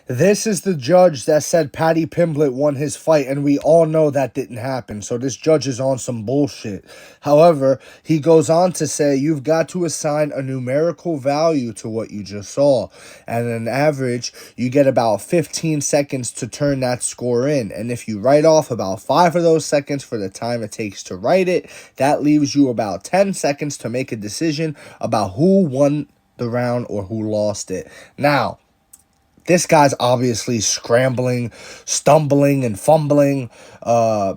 This is the judge that said Paddy Pimblett won his fight, and we all know that didn't happen. So this judge is on some bullshit. However, he goes on to say you've got to assign a numerical value to what you just saw. And on average, you get about 15 seconds to turn that score in. And if you write off about 5 of those seconds for the time it takes to write it, that leaves you about 10 seconds to make a decision about who won the round or who lost it. Now, this guy's obviously scrambling, stumbling, and fumbling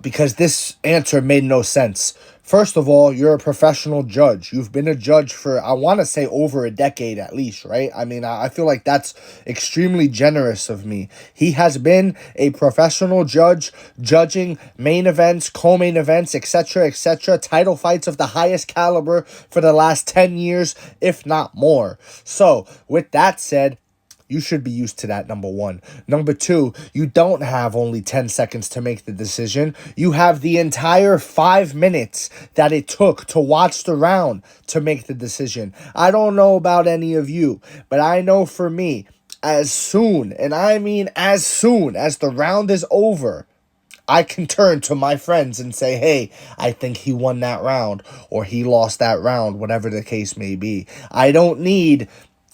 because this answer made no sense. First of all, you're a professional judge. You've been a judge for, I want to say, over a decade at least, right? I mean, I feel like that's extremely generous of me. He has been a professional judge, judging main events, co-main events, etc., etc., title fights of the highest caliber for the last 10 years, if not more. So, with that said, you should be used to that, number one. Number two, you don't have only 10 seconds to make the decision. You have the entire 5 minutes that it took to watch the round to make the decision. I don't know about any of you, but I know for me, as soon, and I mean as soon as the round is over, I can turn to my friends and say, hey, I think he won that round or he lost that round, whatever the case may be. I don't need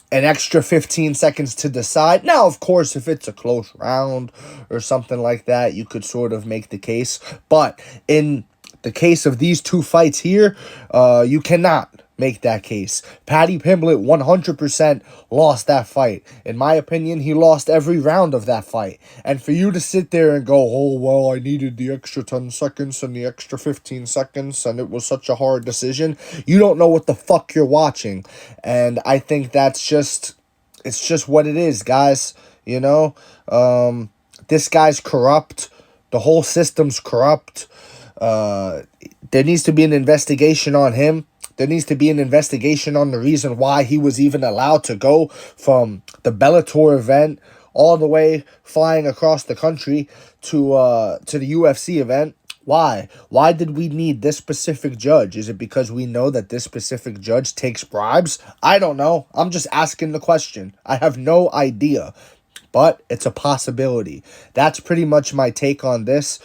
an extra 15 seconds to decide. Now, of course, if it's a close round or something like that, you could sort of make the case. But in the case of these two fights here, you cannot make that case. Paddy Pimblett 100% lost that fight. In my opinion, he lost every round of that fight. And for you to sit there and go, oh, well, I needed the extra 10 seconds and the extra 15 seconds, and it was such a hard decision, you don't know what the fuck you're watching. And I think it's just what it is, guys. You know, this guy's corrupt. The whole system's corrupt. There needs to be an investigation on him. There needs to be an investigation on the reason why he was even allowed to go from the Bellator event all the way flying across the country to the UFC event. Why? Why did we need this specific judge? Is it because we know that this specific judge takes bribes? I don't know. I'm just asking the question. I have no idea. But it's a possibility. That's pretty much my take on this.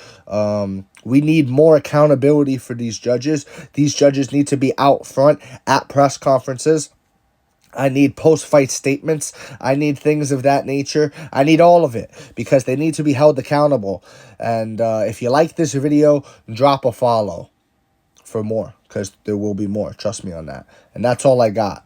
We need more accountability for these judges. These judges need to be out front at press conferences. I need post-fight statements. I need things of that nature. I need all of it because they need to be held accountable. And if you like this video, drop a follow for more because there will be more. Trust me on that. And that's all I got.